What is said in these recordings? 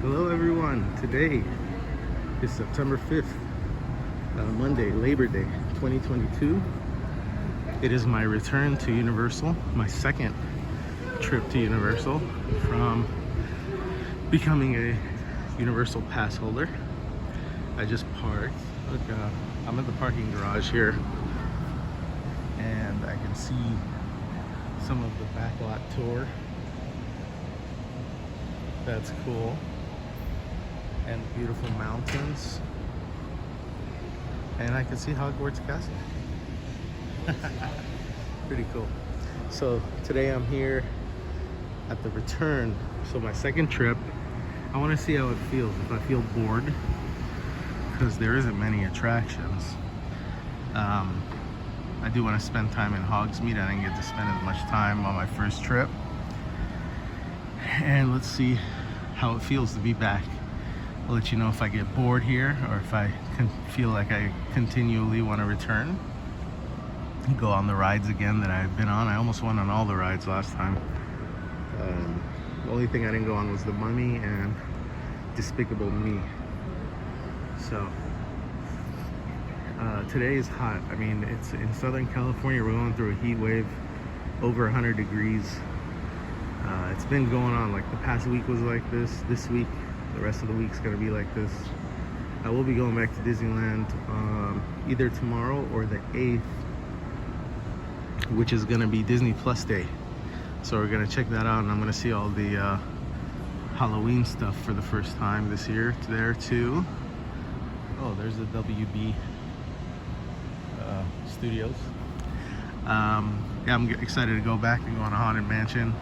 Hello everyone, today is September 5th, Monday, Labor Day 2022. It is my return to Universal, my second trip to Universal from becoming a Universal pass holder. I just parked. Look, I'm at the parking garage here and I can see some of the backlot tour. That's cool. And beautiful mountains. And I can see Hogwarts Castle. Pretty cool. So today I'm here at the return. So my second trip. I want to see how it feels. If I feel bored, because there isn't many attractions. I do want to spend time in Hogsmeade. I didn't get to spend as much time on my first trip. And let's see how it feels to be back. I'll let you know if I get bored here or if I can feel like I continually want to return. Go on the rides again that I've been on. I almost went on all the rides last time. The only thing I didn't go on was the Mummy and Despicable Me. So today is hot. I mean, it's in Southern California. We're going through a heat wave, over 100 degrees. It's been going on, like the past week was like this week, the rest of the week's gonna be like this. I will be going back to Disneyland either tomorrow or the 8th, which is gonna be Disney Plus Day. So we're gonna check that out, and I'm gonna see all the Halloween stuff for the first time this year there too. Oh, there's the WB Studios. Yeah, I'm excited to go back and go on a Haunted Mansion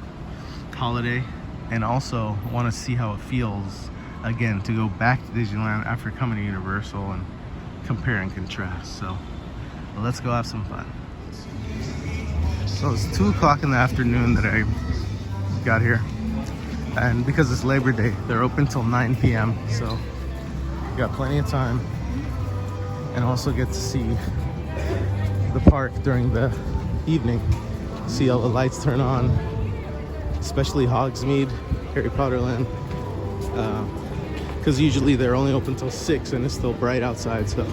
holiday, and also want to see how it feels again to go back to Disneyland after coming to Universal and compare and contrast. So let's go have some fun. So it's 2 o'clock in the afternoon that I got here, and because it's Labor Day, they're open till 9 p.m. so got plenty of time, and also get to see the park during the evening, see all the lights turn on, especially Hogsmeade, Harry Potter Land, because usually they're only open till 6 and it's still bright outside. So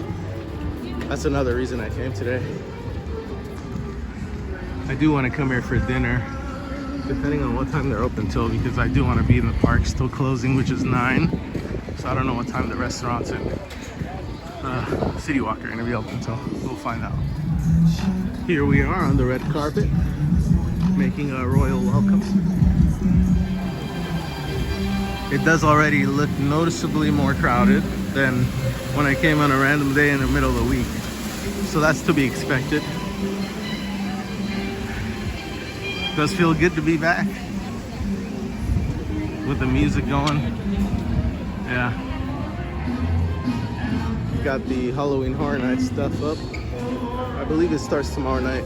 that's another reason I came today. I do want to come here for dinner, depending on what time they're open till, because I do want to be in the park still closing, which is 9. So I don't know what time the restaurants and City Walk are going to be open till. We'll find out. Here we are on the red carpet, making a royal welcome. It does already look noticeably more crowded than when I came on a random day in the middle of the week. So that's to be expected. Does feel good to be back with the music going. Yeah. Got the Halloween Horror Night stuff up. I believe it starts tomorrow night.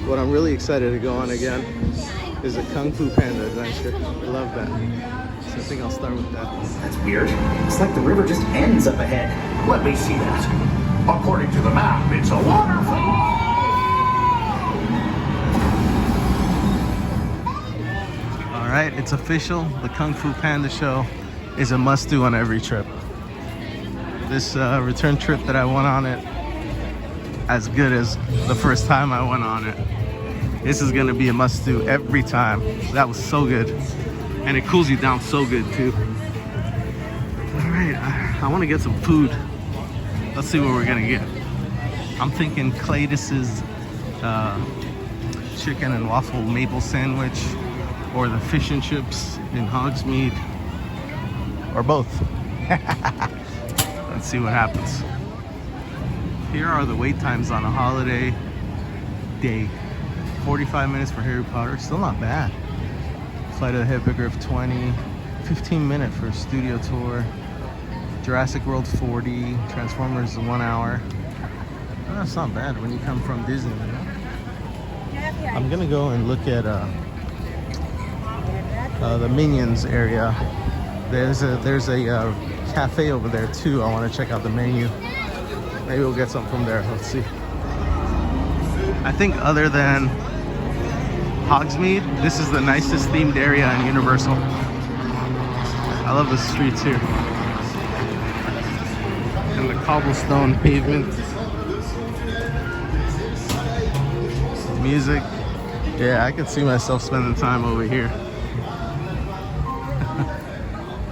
What I'm really excited to go on again is a Kung Fu Panda adventure. I love that. So I think I'll start with that. That's weird. It's like the river just ends up ahead. Let me see that. According to the map, it's a waterfall. All right, it's official. The Kung Fu Panda show is a must-do on every trip. This return trip that I went on it, as good as the first time I went on it. This is gonna be a must-do every time. That was so good, and it cools you down so good too. All right, I want to get some food. Let's see what we're gonna get. I'm thinking Cletus's chicken and waffle maple sandwich, or the fish and chips in Hogsmeade, or both. Let's see what happens. Here are the wait times on a holiday day. 45 minutes for Harry Potter, still not bad. Flight of the Hippogriff 20, 15 minutes for a studio tour. Jurassic World 40, Transformers 1 hour. Oh, that's not bad when you come from Disney, you know? I'm gonna go and look at the Minions area. There's a cafe over there too. I want to check out the menu. Maybe we'll get something from there. Let's see. I think other than Hogsmeade, this is the nicest themed area in Universal. I love the streets here. And the cobblestone pavement. Music. Yeah, I could see myself spending time over here.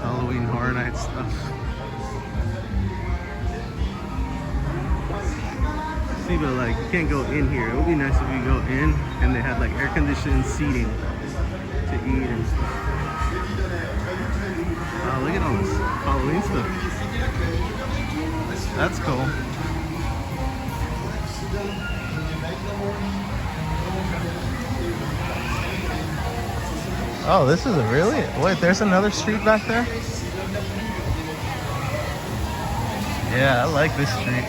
Halloween Horror Night stuff. See, but like, you can't go in here. It would be nice if you go in and they had like air-conditioned seating to eat and stuff. Oh, look at all this Halloween stuff. That's cool. Oh, this is a really... Wait, there's another street back there? Yeah, I like this street.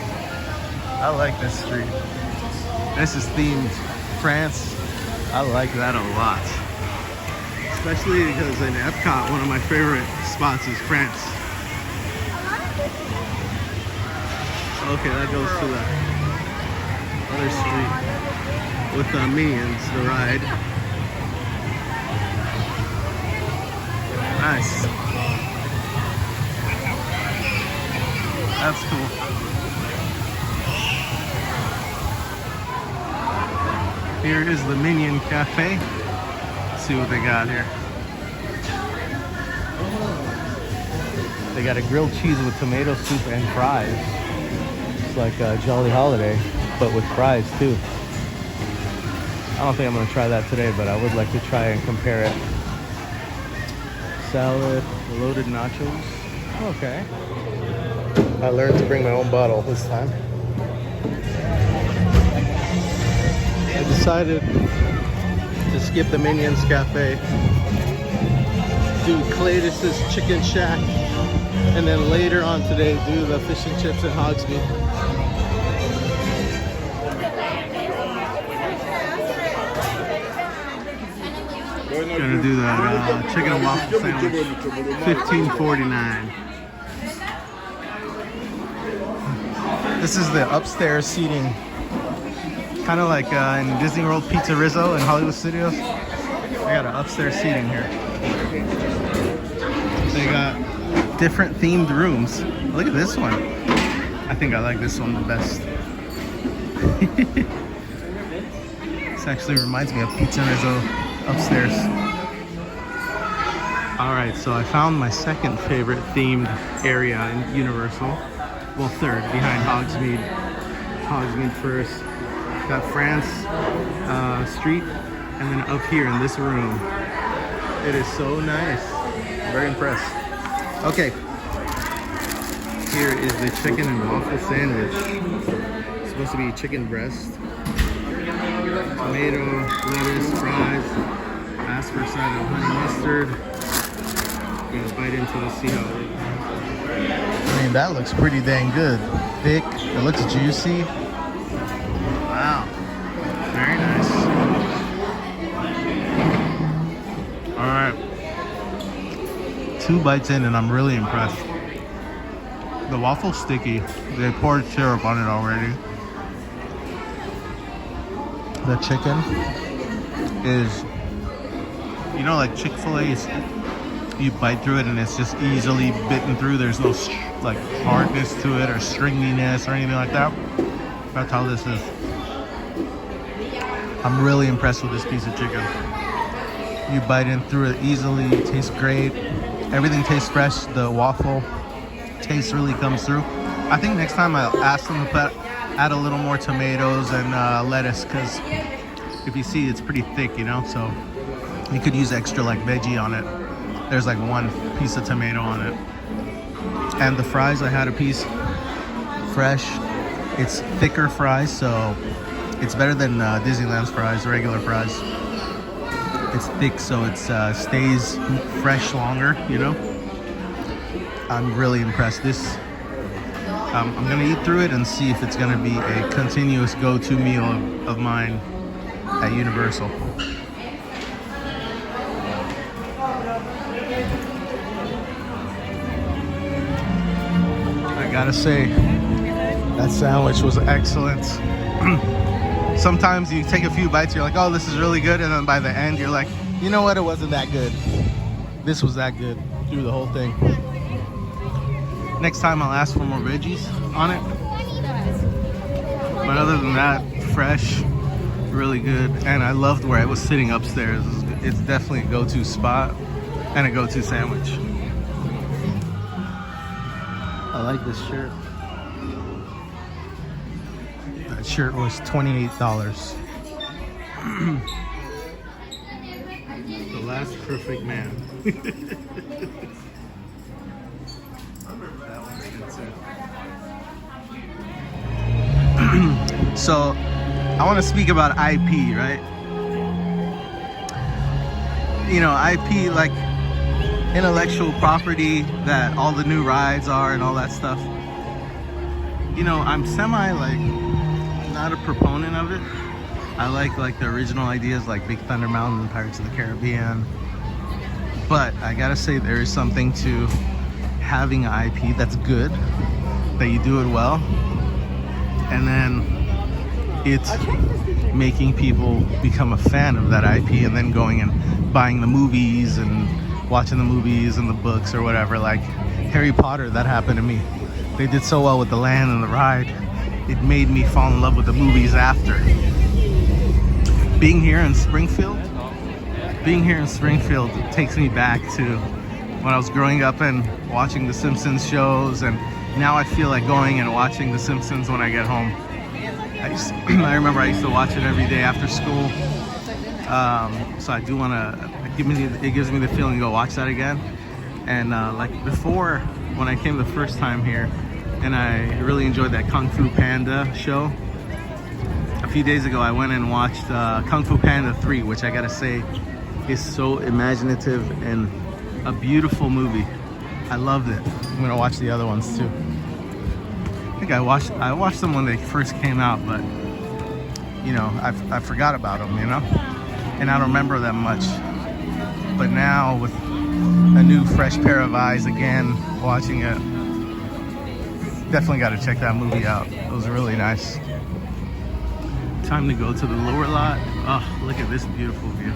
I like this street. This is themed France. I like that a lot. Especially because in Epcot, one of my favorite spots is France. Okay, that goes to the other street with the Minions, the ride. Nice. That's cool. Here is the Minion Cafe. Let's see what they got here. They got a grilled cheese with tomato soup and fries. It's like a Jolly Holiday, but with fries too. I don't think I'm gonna try that today, but I would like to try and compare it. Salad, loaded nachos. Okay. I learned to bring my own bottle this time. I decided to skip the Minions Cafe, do Cletus Chicken Shack, and then later on today do the fish and chips at Hogsmeade. Gonna do that chicken and waffle sandwich, $15.49. This is the upstairs seating, kind of like in Disneyworld Pizza Rizzo in Hollywood Studios. They got an upstairs seating here. They got different themed rooms. Look at this one. I think I like this one the best. This actually reminds me of Pizza Rizzo upstairs. Alright, so I found my second favorite themed area in Universal. Well, third, behind Hogsmeade. Hogsmeade first. Got France Street, and then up here in this room. It is so nice. Very impressed. Okay. Here is the chicken and waffle sandwich. It's supposed to be chicken breast. Tomato, lettuce, fries. Ask for a side of honey mustard. Gonna bite into the see how it is. I mean, that looks pretty dang good. Thick, it looks juicy. Wow, very nice. All right, 2 bites in and I'm really impressed. The waffle's sticky. They poured syrup on it already. The chicken is, you know, like Chick-fil-A, you bite through it and it's just easily bitten through. There's no like hardness to it or stringiness or anything like that. That's how this is. I'm really impressed with this piece of chicken. You bite in through it easily. It tastes great. Everything tastes fresh. The waffle taste really comes through. I think next time I'll ask them to add a little more tomatoes and lettuce, because if you see, it's pretty thick, you know, so you could use extra like veggie on it. There's like 1 piece of tomato on it. And the fries, I had a piece fresh. It's thicker fries, so it's better than Disneyland's fries, regular fries. It's thick, so it stays fresh longer, you know. I'm really impressed. This, I'm gonna eat through it and see if it's gonna be a continuous go-to meal of mine at Universal. I gotta say, that sandwich was excellent. Sometimes you take a few bites, you're like, oh, this is really good, and then by the end, you're like, you know what, it wasn't that good. This was that good. through the whole thing. Next time I'll ask for more veggies on it. But other than that, fresh, really good. And I loved where I was sitting upstairs. It's definitely a go-to spot and a go-to sandwich. I like this shirt. That shirt was $28. The last perfect man. That one's good too. So, I want to speak about IP, right? You know, IP, like intellectual property that all the new rides are and all that stuff. You know, I'm semi like not a proponent of it. I like the original ideas like Big Thunder Mountain and Pirates of the Caribbean. But I gotta say there is something to having an IP that's good, that you do it well, and then it's making people become a fan of that IP and then going and buying the movies and watching the movies and the books or whatever. Like Harry Potter, that happened to me. They did so well with the land and the ride. It made me fall in love with the movies after. Being here in Springfield takes me back to when I was growing up and watching the Simpsons shows, and now I feel like going and watching the Simpsons when I get home. I remember I used to watch it every day after school. So I do want to, it gives me the feeling to go watch that again. And like before, when I came the first time here, and I really enjoyed that Kung Fu Panda show. A few days ago, I went and watched Kung Fu Panda 3, which I gotta say is so imaginative and a beautiful movie. I loved it. I'm gonna watch the other ones too. I think I watched them when they first came out, but you know, I forgot about them, you know, and I don't remember them much. But now with a new fresh pair of eyes again, watching it, definitely got to check that movie out. It was really nice. Time to go to the lower lot. Oh, look at this beautiful view.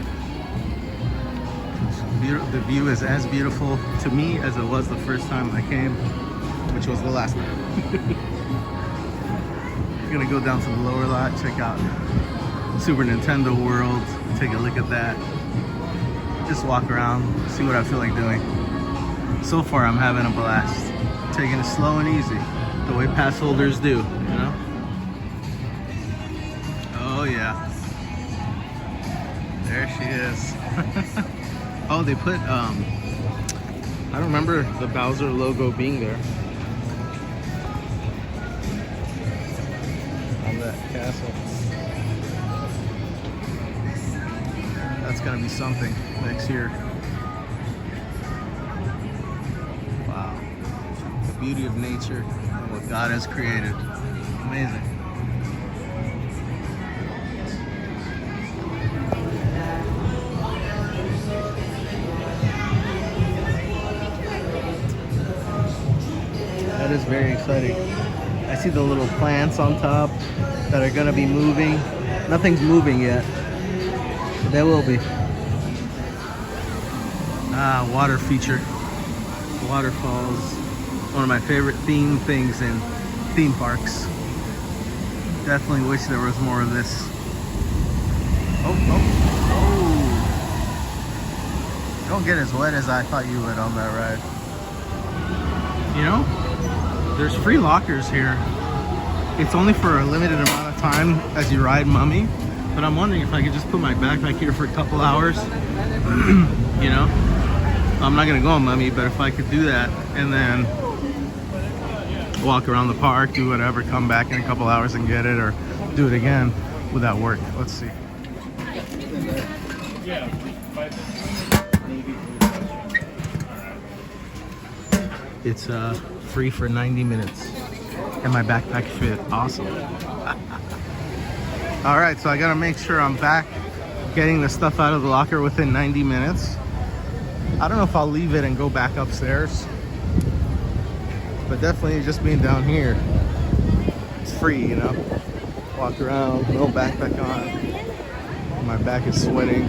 The view is as beautiful to me as it was the first time I came, which was the last time. I'm gonna go down to the lower lot, check out Super Nintendo World, take a look at that. Just walk around, see what I feel like doing. So far, I'm having a blast. Taking it slow and easy, the way pass holders do, you know? Oh yeah. There she is. Oh, they put, I don't remember the Bowser logo being there. On that castle. That's gonna be something next year. Wow. The beauty of nature and what God has created. Amazing. That is very exciting. I see the little plants on top that are gonna be moving. Nothing's moving yet. There will be. Water feature. Waterfalls. One of my favorite theme things in theme parks. Definitely wish there was more of this. Oh. Don't get as wet as I thought you would on that ride. You know, there's free lockers here. It's only for a limited amount of time as you ride Mummy. But I'm wondering if I could just put my backpack here for a couple hours. You know, I'm not gonna go on Mummy, but if I could do that and then walk around the park, do whatever, come back in a couple hours and get it, or do it again, would that work? Let's see. It's free for 90 minutes, and my backpack fit awesome. All right, so I gotta make sure I'm back getting the stuff out of the locker within 90 minutes. I don't know if I'll leave it and go back upstairs, but definitely just being down here, it's free, you know? Walk around, no backpack on. My back is sweating.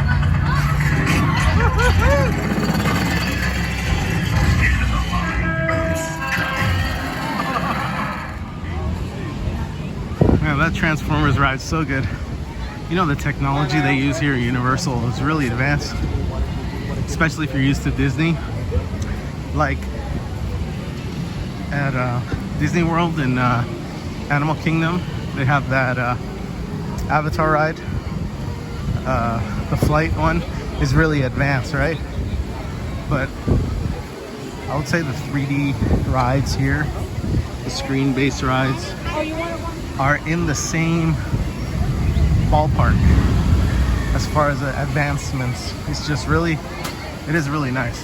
Transformers ride's so good. You know, the technology they use here at Universal is really advanced, especially if you're used to Disney. Like at Disney World and Animal Kingdom, they have that Avatar ride. The flight one is really advanced, right? But I would say the 3D rides here, the screen-based rides, are in the same ballpark as far as the advancements. It's just really, it is really nice.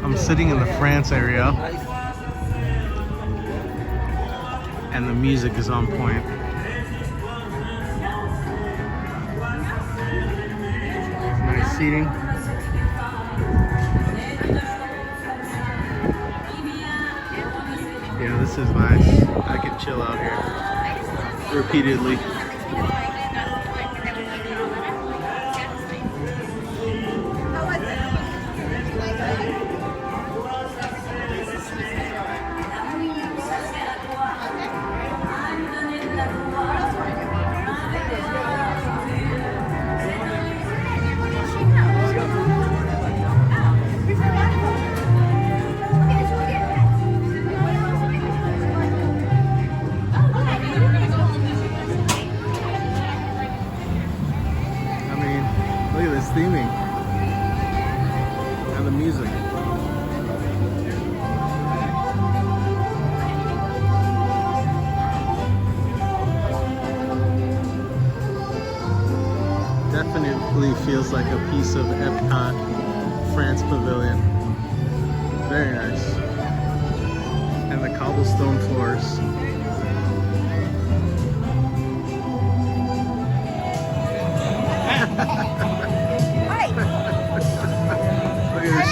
I'm sitting in the France area, and the music is on point. Nice seating. Yeah, this is nice. I can chill out here repeatedly. Theming and the music. Definitely feels like a piece of Epcot France Pavilion. Very nice. And the cobblestone floors.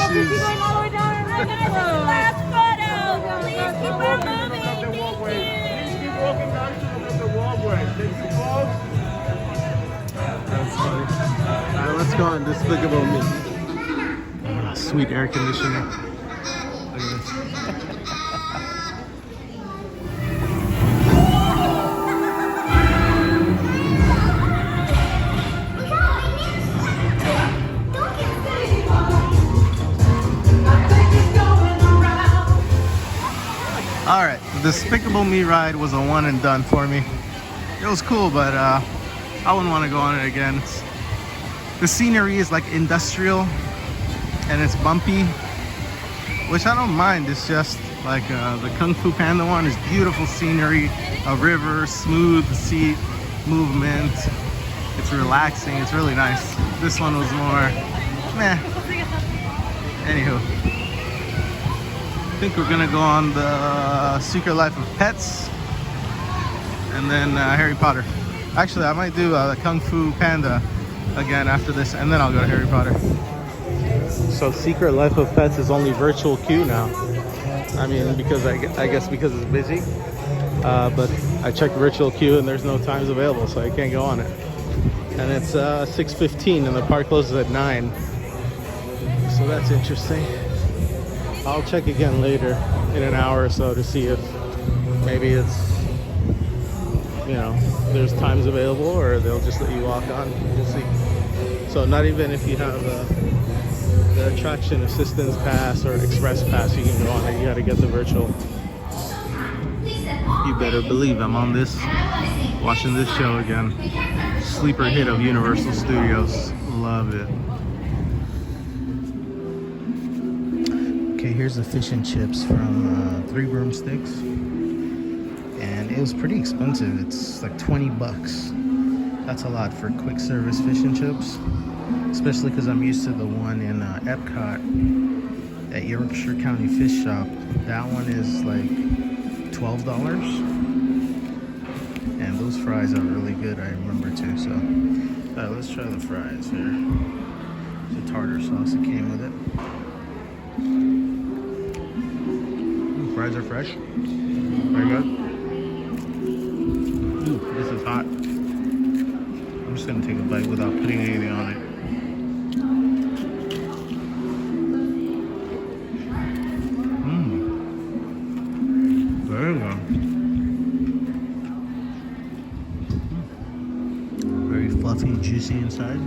Shoes. Last photo. Please keep on moving. Thank you. Please keep walking down to the walkway. Take some photos. That's funny. Alright, let's go on Despicable Me. Sweet air conditioning. Look at this. Alright, the Despicable Me ride was a one and done for me. It was cool, but I wouldn't want to go on it again. The scenery is like industrial and it's bumpy, which I don't mind. It's just like the Kung Fu Panda one is beautiful scenery, a river, smooth seat movement. It's relaxing, it's really nice. This one was more meh. Anywho, I think we're gonna go on the Secret Life of Pets and then Harry Potter. Actually, I might do the Kung Fu Panda again after this, and then I'll go to Harry Potter. So Secret Life of Pets is only virtual queue now. I mean, because I guess because it's busy. But I checked virtual queue and there's no times available, so I can't go on it. And it's 6:15 and the park closes at 9. So that's interesting. I'll check again later in an hour or so to see if maybe it's, you know, there's times available or they'll just let you walk on. We'll see. So not even if you have the attraction assistance pass or express pass, you can go on it. You gotta get the virtual. You better believe I'm on this, watching this show again. Sleeper hit of Universal Studios. Love it. Okay, here's the fish and chips from 3 Broomsticks, and it was pretty expensive. It's like 20 bucks. That's a lot for quick service fish and chips, especially because I'm used to the one in Epcot at Yorkshire County Fish Shop. That one is like $12, and those fries are really good, I remember too. So let's try the fries here. The tartar sauce that came with it. Fries are fresh. Very good. Ooh, this is hot. I'm just gonna take a bite without putting anything on it. Very fluffy, juicy inside,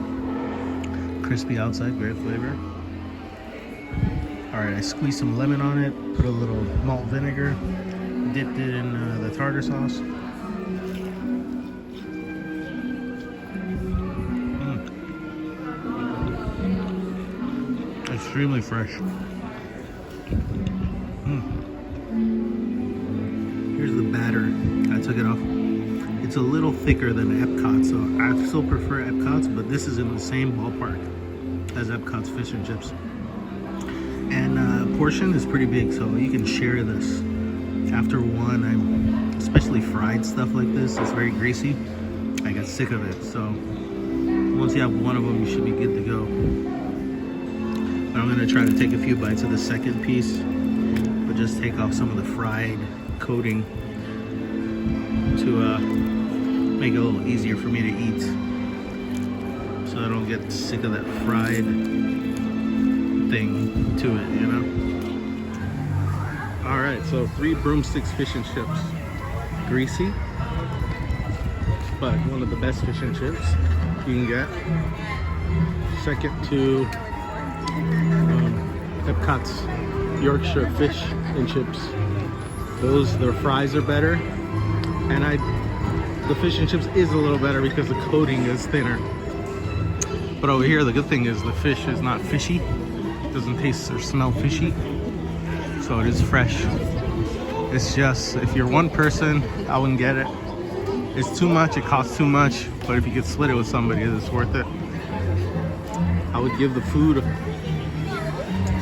crispy outside, great flavor. All right, I squeezed some lemon on it, put a little malt vinegar, dipped it in the tartar sauce. Extremely fresh. Here's the batter. I took it off. It's a little thicker than Epcot, so I still prefer Epcot's, but this is in the same ballpark as Epcot's fish and chips. And portion is pretty big, so you can share this. After one, especially fried stuff like this, it's very greasy. I got sick of it, so once you have one of them, you should be good to go. But I'm gonna try to take a few bites of the second piece, but just take off some of the fried coating to make it a little easier for me to eat, so I don't get sick of that fried thing to it, you know? All right, so 3 Broomsticks fish and chips. Greasy, but one of the best fish and chips you can get. Second to Epcot's Yorkshire fish and chips. Their fries are better, and the fish and chips is a little better because the coating is thinner. But over here, the good thing is the fish is not fishy. It doesn't taste or smell fishy, so it is fresh. It's just, if you're one person, I wouldn't get it. It's too much, it costs too much, but if you could split it with somebody, it's worth it. I would give the food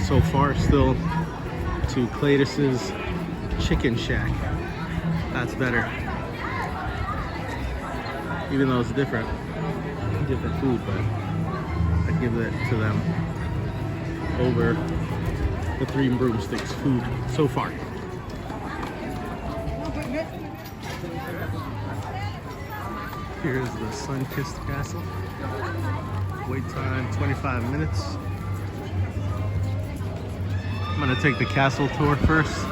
so far still to Cletus's Chicken Shack. That's better. Even though it's different food, but I'd give it to them over the 3 Broomsticks food so far. Here's the sun-kissed castle. Wait time 25 minutes. I'm gonna take the castle tour first,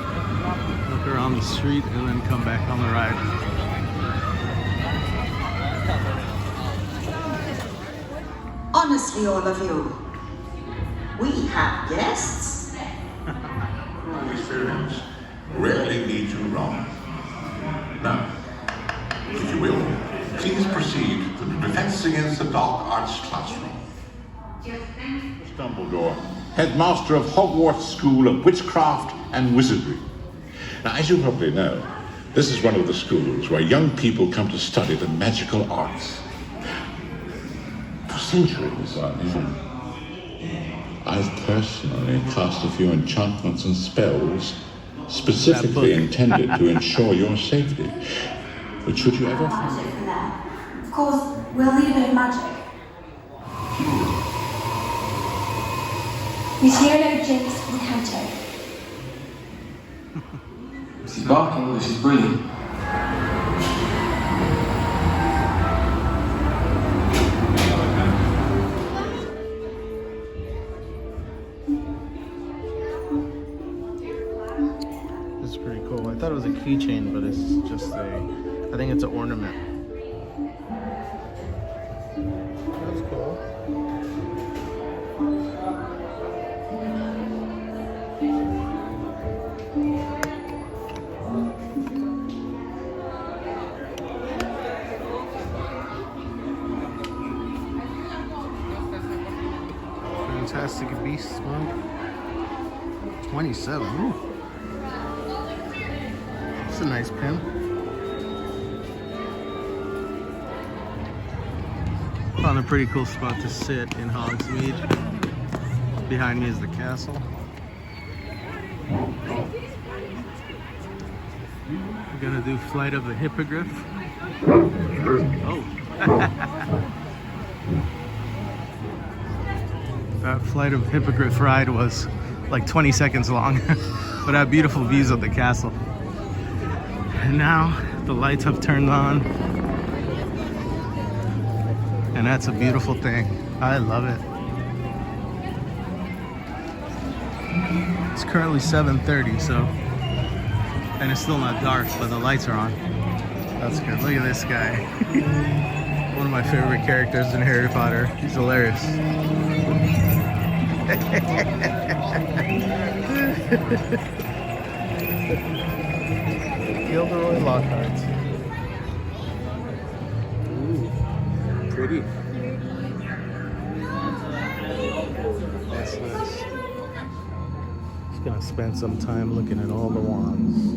look around the street, and then come back on the ride. Honestly, all of you, we have guests. Experience rarely leads you wrong. Now, if you will, please proceed to the Defense Against the Dark Arts classroom. Dumbledore, headmaster of Hogwarts School of Witchcraft and Wizardry. Now, as you probably know, this is one of the schools where young people come to study the magical arts. For centuries, I've personally cast a few enchantments and spells specifically intended to ensure your safety. But should you ever find... Of course, we'll need a bit of magic. Monsieur Jinx and Canto. Mrs. Barking, this is brilliant. This is pretty cool. I thought it was a keychain, but it's just I think it's an ornament. That's cool. Fantastic Beasts one. 27. Ooh. That's a nice pin. Found a pretty cool spot to sit in Hogsmeade. Behind me is the castle. We're gonna do Flight of the Hippogriff. Oh. That Flight of Hippogriff ride was like 20 seconds long, but I had beautiful views of the castle. And now the lights have turned on, and that's a beautiful thing. I love it. It's currently 7:30, so, and it's still not dark, but the lights are on. That's good. Look at this guy. One of my favorite characters in Harry Potter. He's hilarious. Gilderoy Lockhart. Ooh, pretty. That's nice. Just gonna spend some time looking at all the wands.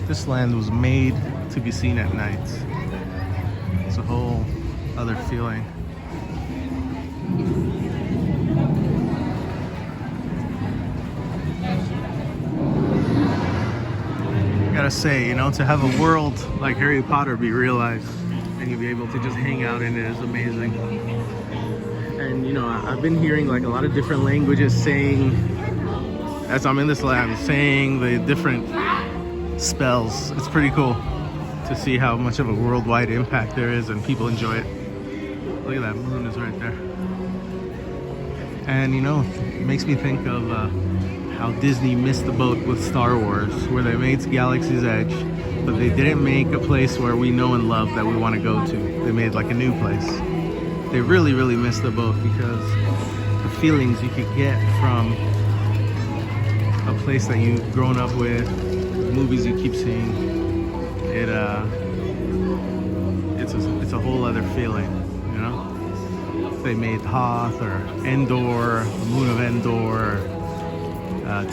This land was made to be seen at night. It's a whole other feeling. Gotta say, you know, to have a world like Harry Potter be realized and you be able to just hang out in it is amazing. And you know, I've been hearing like a lot of different languages saying, as I'm in this land, saying the different spells. It's pretty cool to see how much of a worldwide impact there is and people enjoy it. Look at that moon is right there. And you know, it makes me think of how Disney missed the boat with Star Wars, where they made Galaxy's Edge, but they didn't make a place where we know and love that we want to go to. They made like a new place. They really, really missed the boat because the feelings you could get from a place that you've grown up with, movies you keep seeing, it's a whole other feeling, you know? They made Hoth or Endor, the Moon of Endor,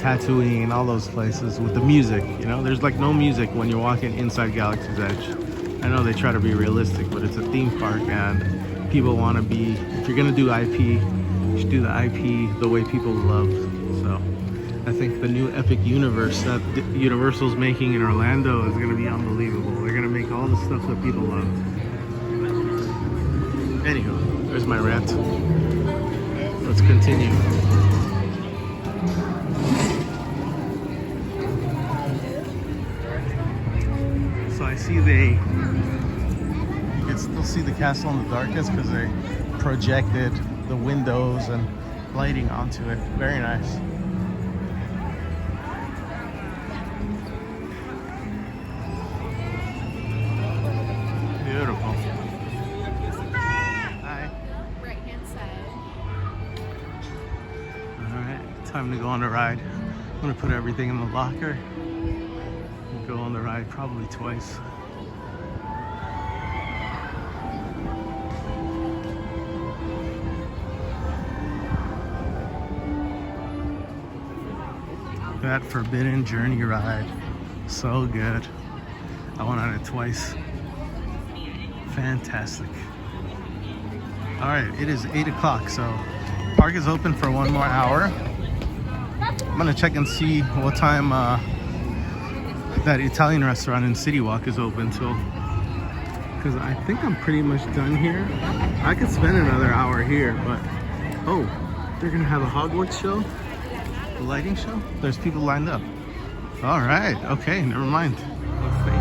Tatooine, all those places with the music, you know? There's like no music when you're walking inside Galaxy's Edge. I know they try to be realistic, but it's a theme park and people want to be, if you're gonna do IP, you should do the IP the way people love. So I think the new epic universe that Universal's making in Orlando is gonna be unbelievable. They're gonna make all the stuff that people love. Anywho, there's my rant. Let's continue. So I see you can still see the castle in the darkness because they projected the windows and lighting onto it. Very nice. Beautiful. Hi. Right hand side. Alright, time to go on a ride. I'm gonna put everything in the locker and go on the ride probably twice. That Forbidden Journey ride, so good. I went on it twice. Fantastic. All right, it is 8 o'clock, so park is open for one more hour. I'm gonna check and see what time that Italian restaurant in City Walk is open till, because I think I'm pretty much done here. I could spend another hour here, but oh, they're gonna have a Hogwarts show, a lighting show. There's people lined up. All right, okay, never mind. Let's see.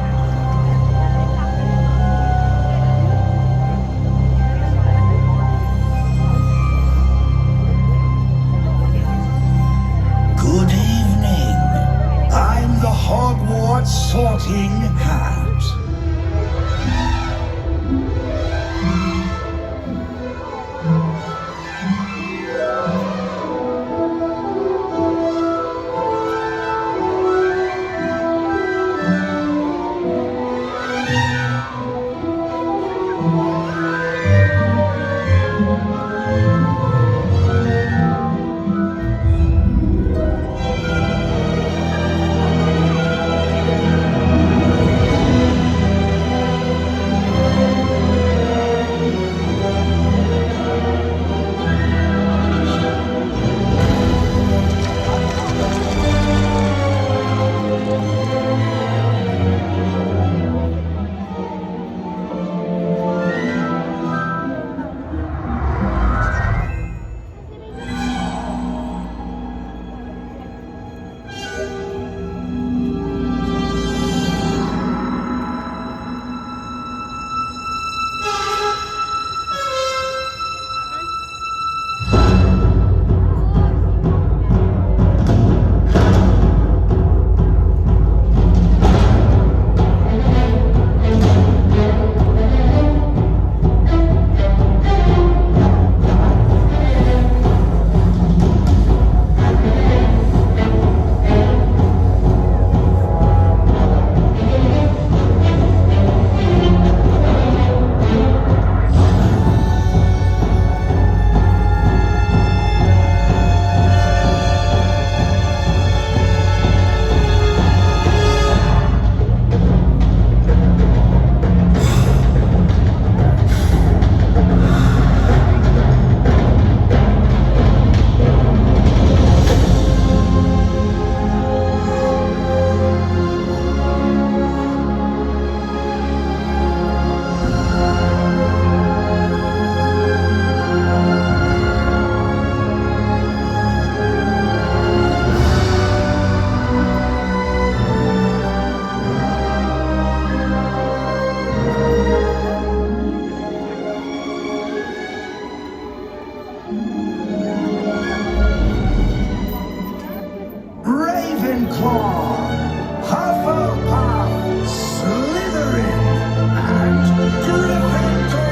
Good evening. I'm the Hogwarts Sorting Hat. Ravenclaw, Hufflepuff, Slytherin, and Gryffindor.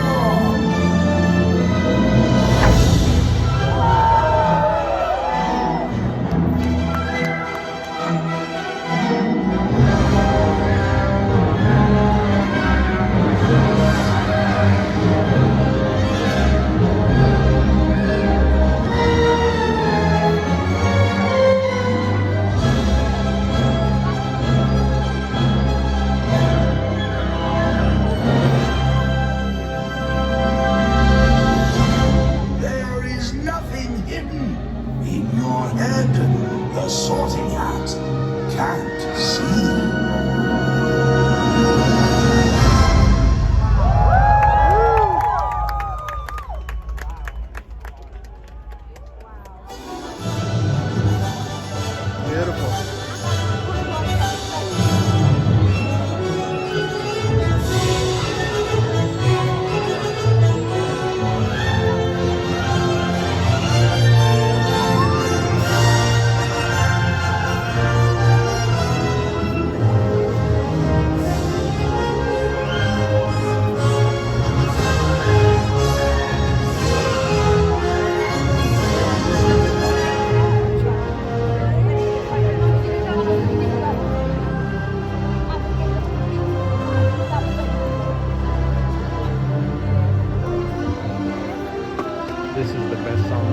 There is nothing hidden in your head. The sorting hat can't see. Beautiful. This is the best song.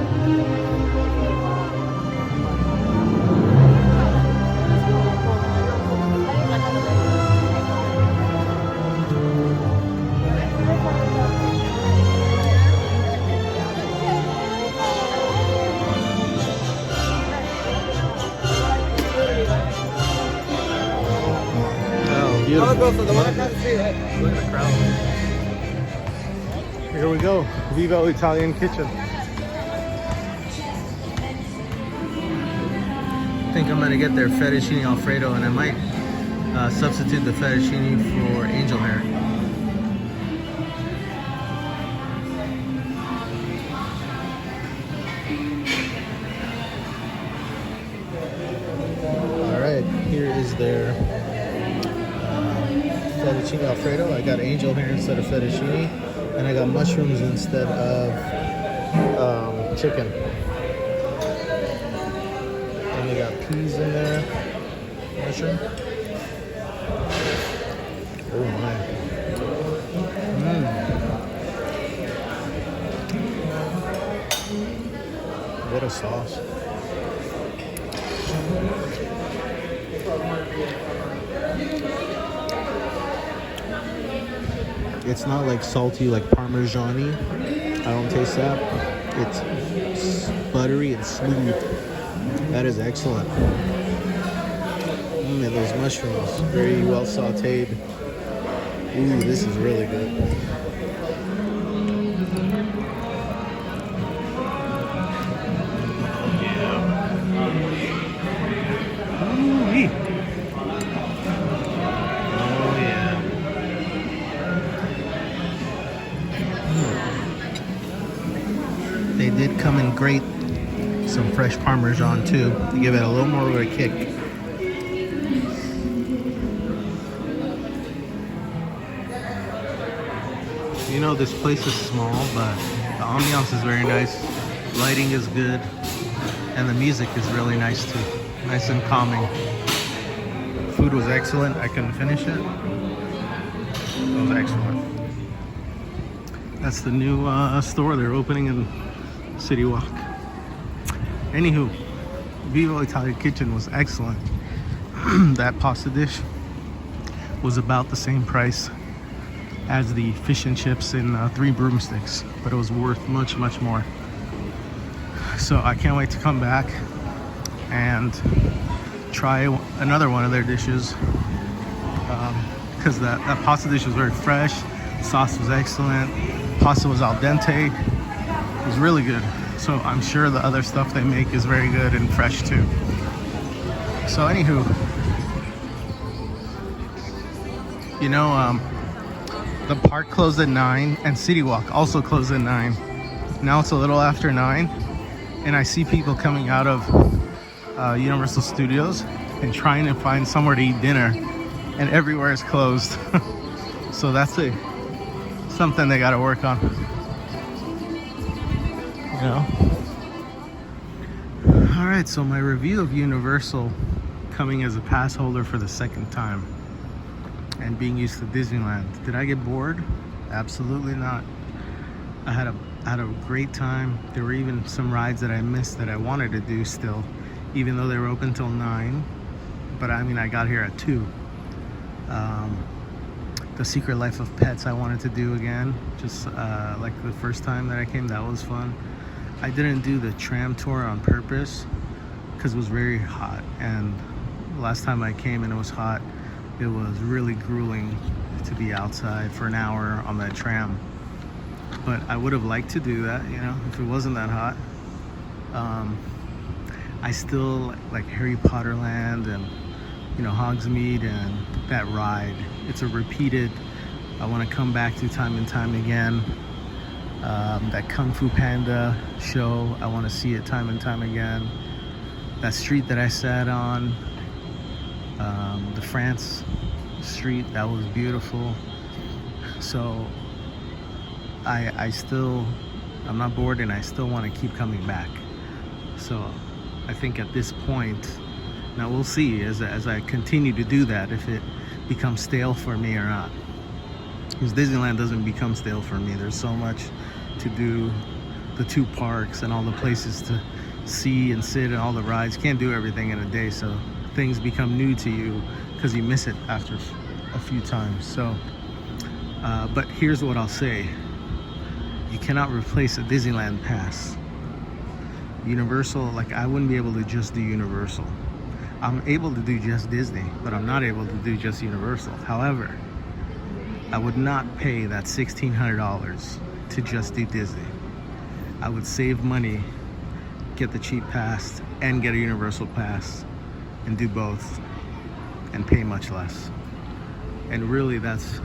Oh, beautiful. Look at the crowd. Here we go, Vivo Italian Kitchen. I think I'm gonna get their fettuccine alfredo, and I might substitute the fettuccine for angel hair. All right, here is their fettuccine alfredo. I got angel hair instead of fettuccine, and I got mushrooms instead of chicken. And they got peas in there. Mushroom. Oh my. What a sauce. It's not like salty like Parmesan-y. I don't taste that. It's buttery and smooth. That is excellent. And those mushrooms, very well sauteed. Ooh, this is really good. Ooh-wee. Oh yeah. They did come in great. Some fresh Parmesan too to give it a little more of a kick. You know, this place is small, but the ambiance is very nice. Lighting is good, and the music is really nice too. Nice and calming. Food was excellent. I couldn't finish it. It was excellent. That's the new store they're opening in City Walk. Anywho, Vivo Italian Kitchen was excellent. That pasta dish was about the same price as the fish and chips in 3 Broomsticks, but it was worth much, much more. So I can't wait to come back and try another one of their dishes, because that pasta dish was very fresh. Sauce was excellent. Pasta was al dente. It was really good. So I'm sure the other stuff they make is very good and fresh too. So anywho, you know, the park closed at 9 and City Walk also closed at 9. Now it's a little after 9 and I see people coming out of Universal Studios and trying to find somewhere to eat dinner, and everywhere is closed. So that's something they got to work on. You know. All right, so my review of Universal, coming as a pass holder for the second time and being used to Disneyland. Did I get bored? Absolutely not. I had a great time. There were even some rides that I missed that I wanted to do still, even though they were open till 9. But I mean, I got here at 2. The Secret Life of Pets I wanted to do again, just like the first time that I came. That was fun. I didn't do the tram tour on purpose because it was very hot, and last time I came and it was hot, it was really grueling to be outside for an hour on that tram. But I would have liked to do that, you know, if it wasn't that hot. I still like Harry Potter Land and, you know, Hogsmeade and that ride. It's a repeated, I want to come back to time and time again. That Kung Fu Panda show, I want to see it time and time again. That street that I sat on, the France street, that was beautiful. So I'm not bored, and I still want to keep coming back. So I think at this point, now we'll see as I continue to do that, if it becomes stale for me or not. Because Disneyland doesn't become stale for me. There's so much to do, the 2 parks and all the places to see and sit and all the rides. Can't do everything in a day, so things become new to you because you miss it after a few times. So but here's what I'll say: you cannot replace a Disneyland pass. Universal, like, I wouldn't be able to just do Universal. I'm able to do just Disney, but I'm not able to do just Universal. However, I would not pay that $1,600 to just do Disney. I would save money, get the cheap pass, and get a Universal pass, and do both, and pay much less. And really, that's,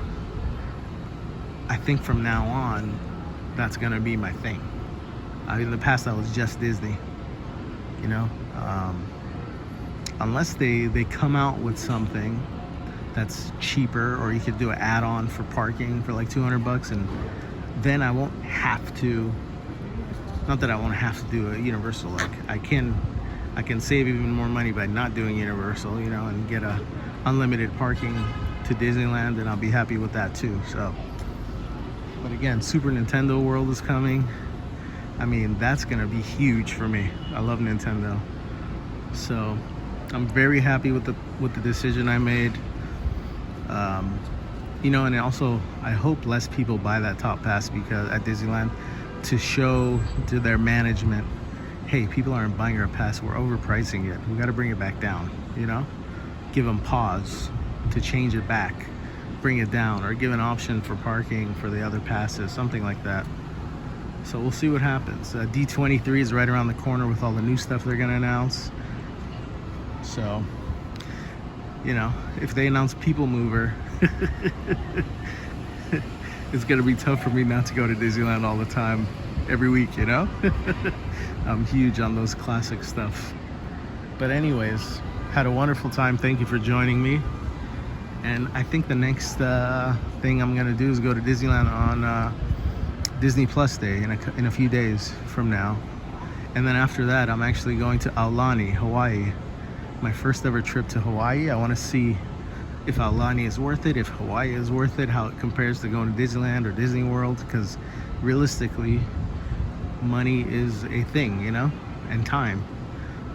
I think from now on, that's gonna be my thing. In the past, I was just Disney, you know? Unless they come out with something that's cheaper, or you could do an add-on for parking for like $200, and then I won't have to, not that I won't have to do a Universal, like I can save even more money by not doing Universal, you know, and get a unlimited parking to Disneyland, and I'll be happy with that too. So, but again, Super Nintendo World is coming. I mean, that's gonna be huge for me. I love Nintendo. So I'm very happy with the decision I made. You know, and also I hope less people buy that top pass, because at Disneyland, to show to their management, hey, people aren't buying our pass, we're overpricing it, we got to bring it back down, you know, give them pause to change it back, bring it down, or give an option for parking for the other passes, something like that. So we'll see what happens. D23 is right around the corner with all the new stuff they're gonna announce. So, you know, if they announce People Mover, it's gonna be tough for me not to go to Disneyland all the time, every week, you know? I'm huge on those classic stuff. But anyways, had a wonderful time. Thank you for joining me. And I think the next thing I'm gonna do is go to Disneyland on Disney Plus Day in a few days from now. And then after that, I'm actually going to Aulani, Hawaii. My first ever trip to Hawaii. I want to see if Aulani is worth it, if Hawaii is worth it, how it compares to going to Disneyland or Disney World, because realistically, money is a thing, you know, and time.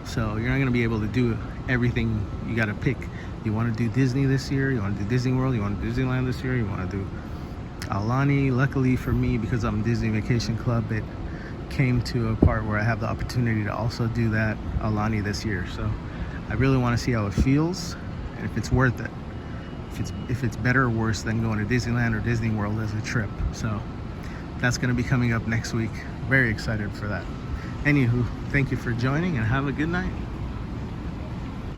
So you're not going to be able to do everything. You got to pick. You want to do Disney this year, you want to do Disney World, you want to do Disneyland this year, you want to do Aulani. Luckily for me, because I'm Disney Vacation Club, it came to a part where I have the opportunity to also do that Aulani this year. So I really want to see how it feels and if it's worth it. If it's better or worse than going to Disneyland or Disney World as a trip. So that's going to be coming up next week. Very excited for that. Anywho, thank you for joining and have a good night.